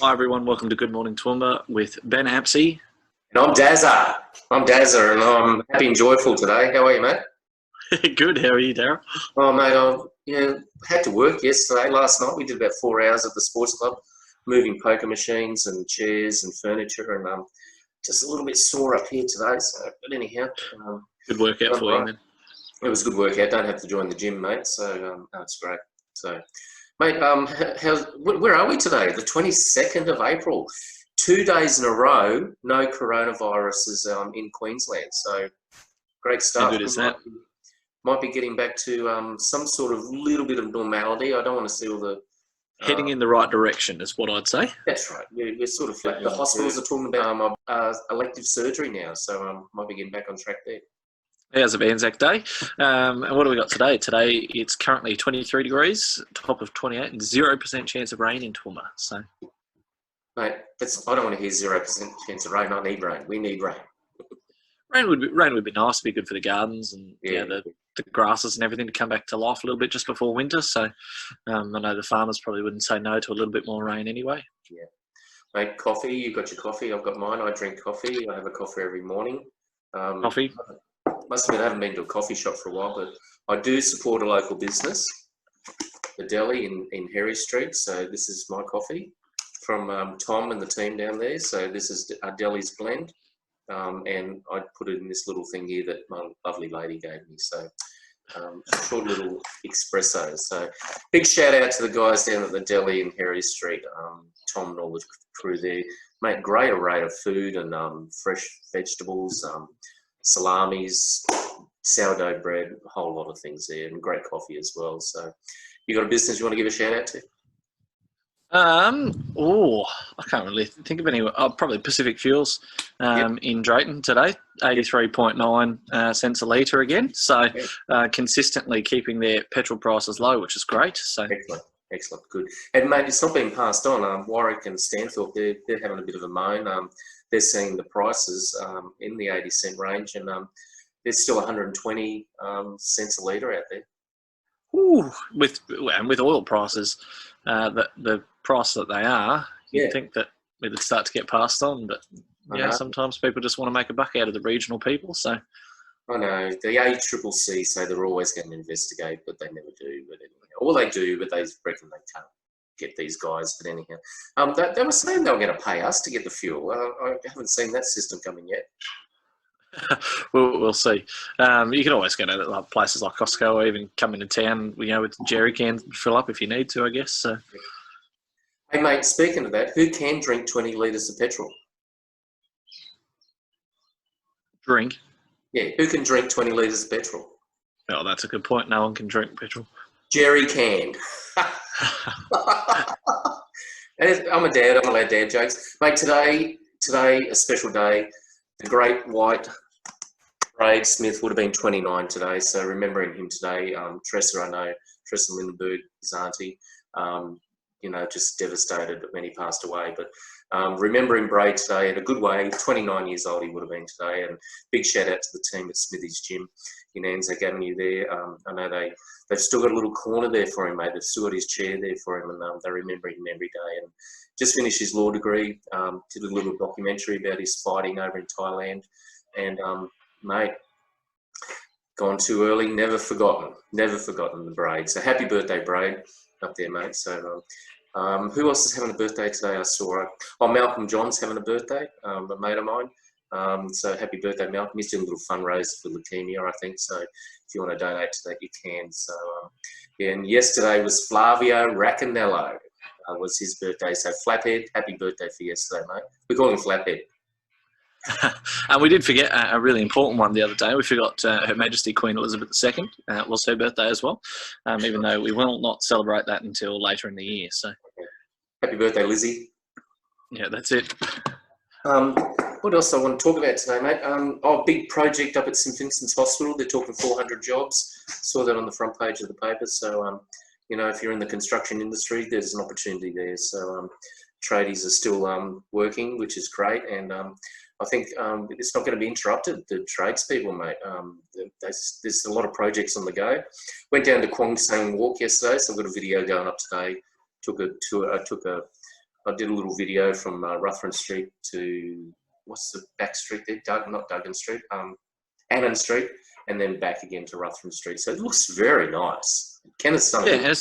Hi everyone, welcome to Good Morning Toowoomba with Ben Apsey. And I'm Dazza. And I'm happy and joyful today. How are you, mate? Good, how are you, Darryl? Oh, mate, I had to work yesterday. Last night we did about 4 hours at the sports club, moving poker machines and chairs and furniture, and just a little bit sore up here today. So, but anyhow, Good workout for you, then. It was a good workout. Don't have to join the gym, mate. So that's great. So, mate, where are we today? The 22nd of April. 2 days in a row, no coronaviruses in Queensland. So great stuff. How good is that? Might be getting back to some sort of little bit of normality. I don't want to see all the... Heading in the right direction is what I'd say. That's right. We're sort of flat. The hospitals are talking about elective surgery now, so might be getting back on track there. How's the Anzac Day? And what do we got today? Today it's currently 23 degrees, top of 28, and 0% chance of rain in Toowoomba. So, mate, I don't want to hear 0% chance of rain. I need rain. We need rain. Rain would be nice, be good for the gardens and the grasses and everything to come back to life a little bit just before winter. So I know the farmers probably wouldn't say no to a little bit more rain anyway. Yeah. Mate, coffee, you got your coffee, I've got mine. I drink coffee. I have a coffee every morning. Coffee? Must admit, I haven't been to a coffee shop for a while, but I do support a local business, the deli in Harry Street. So this is my coffee from Tom and the team down there. So this is our deli's blend. And I put it in this little thing here that my lovely lady gave me. So short little espresso. So big shout out to the guys down at the deli in Harry Street, Tom and all the crew there. Mate, great array of food and fresh vegetables, salamis, sourdough bread, a whole lot of things there, and great coffee as well. So you got a business you want to give a shout out to? I can't really think of any. Probably Pacific Fuels in Drayton today, 83.9 cents a litre again. So consistently keeping their petrol prices low, which is great. So excellent, good. And mate, it's not being passed on. Warwick and Stanthorpe, they're having a bit of a moan. They're seeing the prices in the 80 cent range, and there's still 120 cents a litre out there. Ooh, with oil prices, the price that they are, you'd think that it would start to get passed on, but sometimes people just want to make a buck out of the regional people. So I know the ACCC say they're always going to investigate, but they never do. But anyhow, or they do, but they reckon they can't get these guys. But anyhow, they were saying they were going to pay us to get the fuel. I haven't seen that system coming yet. We'll see. You can always go to places like Costco or even come into town, with jerry cans and fill up if you need to, I guess. So. Hey, mate, speaking of that, who can drink 20 litres of petrol? Drink? Yeah, who can drink 20 litres of petrol? Oh, that's a good point. No one can drink petrol. Jerry can. I'm a dad. I'm allowed dad jokes. Mate, today, a special day. The great white Brayd Smith would have been 29 today, so remembering him today. Tressa, I know, Tressa Lindenberg, his auntie, just devastated when he passed away. But remembering Brayd today in a good way, 29 years old he would have been today. And big shout out to the team at Smithy's gym in Anzac Avenue there. I know they've still got a little corner there for him, mate. They've still got his chair there for him, and they remember him every day. And just finished his law degree, did a little documentary about his fighting over in Thailand. And, mate, gone too early, never forgotten the Brayd. So happy birthday, Brayd, up there, mate. So who else is having a birthday today? I saw Malcolm John's having a birthday, a mate of mine. So happy birthday, Malcolm. He's doing a little fundraiser for leukemia, I think. So if you want to donate to that, you can. So and yesterday was Flavio Racanello. Was his birthday. So Flaphead, happy birthday for yesterday, mate. We call him Flaphead. And we did forget a really important one the other day. We forgot Her Majesty Queen Elizabeth II. Was her birthday as well, even though we will not celebrate that until later in the year. So, happy birthday, Lizzie. Yeah, that's it. What else I want to talk about today, mate? Big project up at St Vincent's Hospital. They're talking 400 jobs. Saw that on the front page of the paper. So, if you're in the construction industry, there's an opportunity there. So tradies are still working, which is great. And I think it's not going to be interrupted, the tradespeople, mate. There's a lot of projects on the go. Went down to Kwong Sang Walk yesterday, so I've got a video going up today. Took a I did a little video from Ruthven Street to, what's the back street there? Not Duggan Street, Annan Street, and then back again to Ruthven Street. So it looks very nice. Kenneth's done Yeah,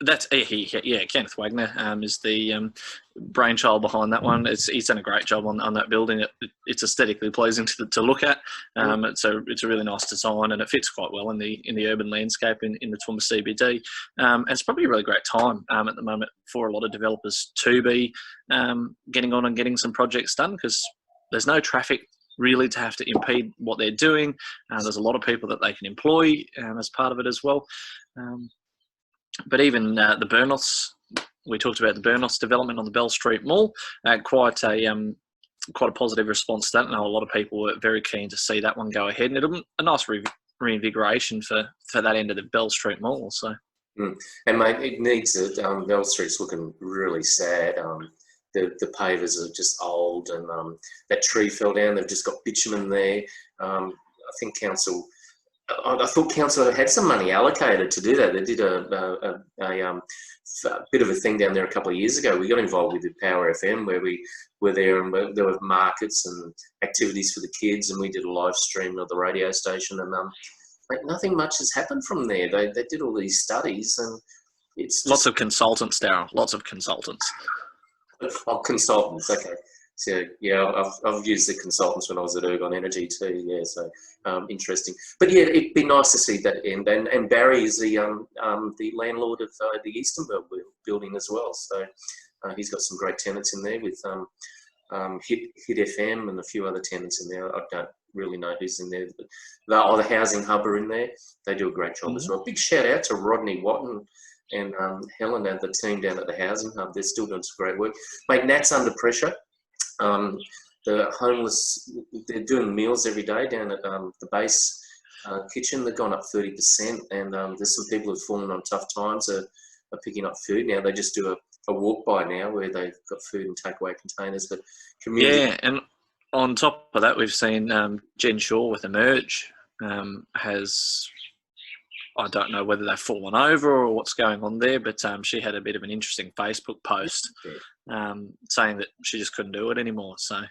that's Kenneth Wagner is the brainchild behind that one. He's done a great job on that building. It's aesthetically pleasing to look at. It's a really nice design, and it fits quite well in the urban landscape in the Toowoomba CBD. And it's probably a really great time at the moment for a lot of developers to be getting on and getting some projects done, because there's no traffic really to have to impede what they're doing. There's a lot of people that they can employ as part of it as well. But even the Burnouths, we talked about the Burnouths development on the Bell Street Mall, quite a positive response to that. I know a lot of people were very keen to see that one go ahead, and it'll be a nice reinvigoration for that end of the Bell Street Mall. So, and mate, it needs it. Bell Street's looking really sad. The pavers are just old, and that tree fell down. They've just got bitumen there. I think council. I thought council had some money allocated to do that. They did a bit of a thing down there a couple of years ago. We got involved with the Power FM, where we were there, and there were markets and activities for the kids, and we did a live stream of the radio station. And like, nothing much has happened from there. They did all these studies, and it's just... Lots of consultants, Darryl. Lots of consultants. Oh, consultants. Okay. So yeah, I've used the consultants when I was at Ergon Energy too. Yeah, so interesting. But yeah, it'd be nice to see that end. And Barry is the landlord of the Easternberg building as well. So he's got some great tenants in there with Hit FM and a few other tenants in there. I don't really know who's in there, but the Housing Hub are in there. They do a great job as well. Big shout out to Rodney Watton and Helen and the team down at the Housing Hub. They're still doing some great work. Mate, Nat's under pressure. The homeless, they're doing meals every day down at the base kitchen. They've gone up 30%, and there's some people who've fallen on tough times are picking up food now. They just do a walk by now where they've got food and takeaway containers. But community... Yeah, and on top of that, we've seen Jen Shaw with Emerge has... I don't know whether they've fallen over or what's going on there, but she had a bit of an interesting Facebook post saying that she just couldn't do it anymore. So,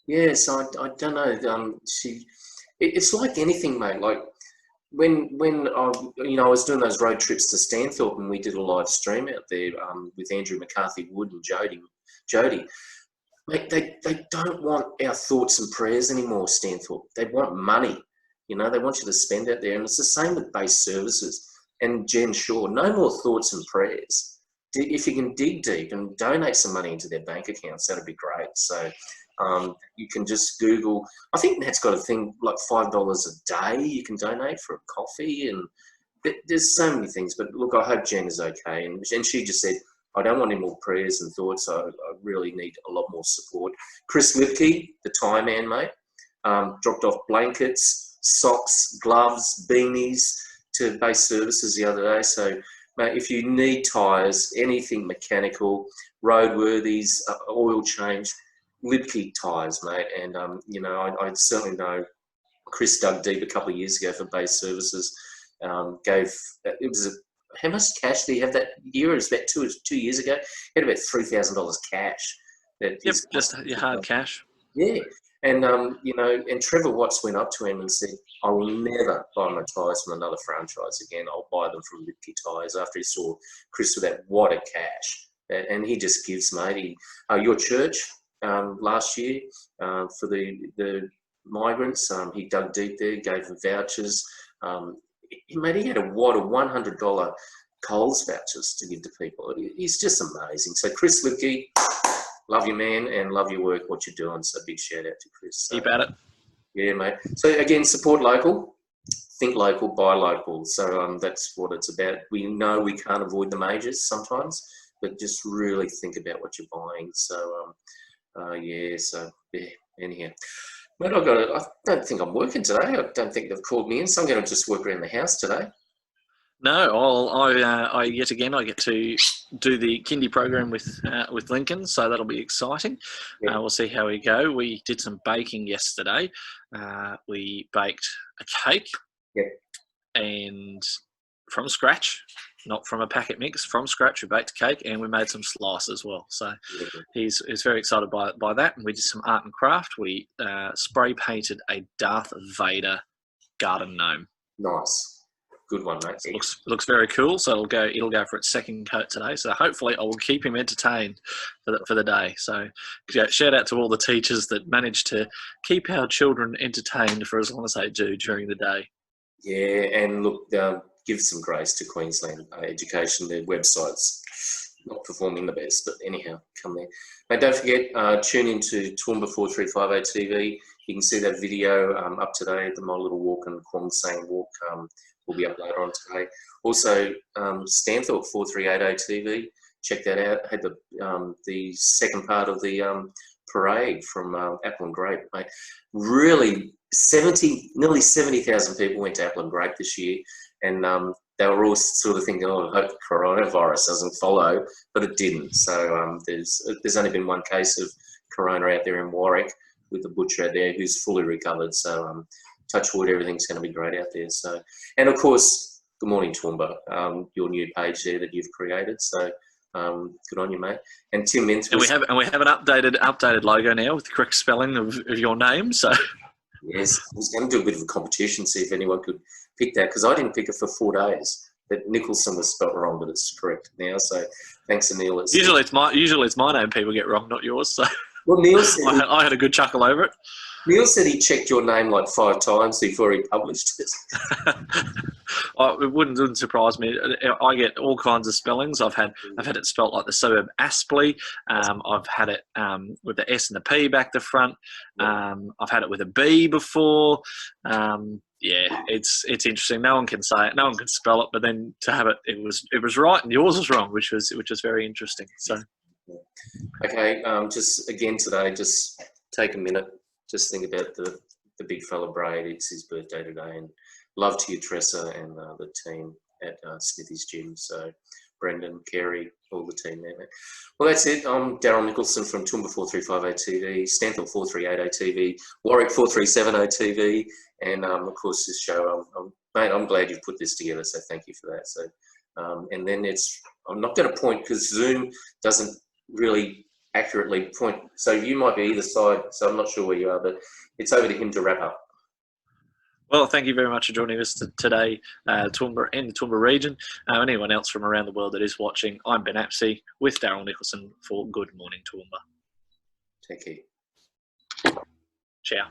yes, I don't know. It's like anything, mate. Like when I was doing those road trips to Stanthorpe, and we did a live stream out there with Andrew McCarthy Wood and Jody. Mate, they don't want our thoughts and prayers anymore, Stanthorpe. They want money. You know, they want you to spend out there. And it's the same with base services. And Jen Shaw, no more thoughts and prayers. If you can dig deep and donate some money into their bank accounts, that'd be great. So you can just Google. I think Nat's got a thing like $5 a day you can donate for a coffee. And there's so many things. But look, I hope Jen is okay. And she just said, I don't want any more prayers and thoughts. I really need a lot more support. Chris Liebke, the tie man, mate, dropped off blankets, socks, gloves, beanies to base services the other day. So, mate, if you need tyres, anything mechanical, roadworthies, oil change, Liebke Tyres, mate. And, I certainly know Chris dug deep a couple of years ago for base services. How much cash did he have that year? It was about 2 years ago. He had about $3,000 cash. Just your hard cash. Yeah. And, and Trevor Watts went up to him and said, I will never buy my tyres from another franchise again. I'll buy them from Liebke Tyres, after he saw Chris with that wad of cash. And he just gives, mate. Your church last year for the migrants, he dug deep there, gave them vouchers. He had a wad of $100 Coles vouchers to give to people. He's just amazing. So Chris Liebke, love you, man, and love your work, what you're doing. So big shout out to Chris. Keep at it. Yeah, mate. So again, support local, think local, buy local. So that's what it's about. We know we can't avoid the majors sometimes, but just really think about what you're buying. So anyhow. Mate, I don't think I'm working today. I don't think they've called me in, so I'm going to just work around the house today. No, I yet again I get to do the kindy program with Lincoln, so that'll be exciting. Yeah. We'll see how we go. We did some baking yesterday. We baked a cake, and from scratch, not from a packet mix, from scratch. We baked a cake and we made some slices as well. So he's very excited by that. And we did some art and craft. We spray painted a Darth Vader garden gnome. Nice. Good one, mate. Looks very cool. So it'll go for its second coat today. So hopefully I will keep him entertained for the day. So shout out to all the teachers that manage to keep our children entertained for as long as they do during the day. Yeah, and look, give some grace to Queensland Education. Their website's not performing the best, but anyhow, come there. Mate, don't forget, tune into Toowoomba 4350 TV. You can see that video up today, the My Little Walk and Kwong Sang Walk. Will be up later on today. Also, Stanthorpe 4380 TV. Check that out. Had the second part of the parade from Apple and Grape. Mate, really, nearly 70,000 people went to Apple and Grape this year, and they were all sort of thinking, "Oh, I hope the coronavirus doesn't follow," but it didn't. So there's only been one case of corona out there in Warwick with the butcher out there who's fully recovered. So touch wood, everything's going to be great out there. So, and of course, good morning, Toowoomba, your new page there that you've created. So, good on you, mate. And Tim Minth. And we have an updated logo now with the correct spelling of your name. So, yes, I was going to do a bit of a competition, see if anyone could pick that, because I didn't pick it for 4 days. That Nicholson was spelt wrong, but it's correct now. So, thanks to Neil. Usually it's my name people get wrong, not yours. So, well, Neil said I had a good chuckle over it. Neil said he checked your name like 5 times before he published it. It wouldn't surprise me. I get all kinds of spellings. I've had it spelt like the suburb Aspley. I've had it with the S and the P back to front. I've had it with a B before. It's interesting. No one can say it. No one can spell it. But then to have it, it was right, and yours was wrong, which was very interesting. So, okay. Just again today, just take a minute. Just think about the big fella Brayd. It's his birthday today, and love to you, Tressa, and the team at Smithy's gym. So, Brendan, Kerry, all the team there, mate. Well, that's it. I'm Daryl Nicholson from Toowoomba 4350 TV, Stanthorpe 4380 TV, Warwick 4370 TV, and of course this show. Mate, I'm glad you've put this together. So thank you for that. So, and then I'm not going to point because Zoom doesn't really accurately point, so you might be either side, so I'm not sure where you are, but it's over to him to wrap up. Well, thank you very much for joining us today, Toowoomba and the Toowoomba region. Anyone else from around the world that is watching, I'm Ben Apsey with Daryl Nicholson for Good Morning Toowoomba. Take care. Ciao.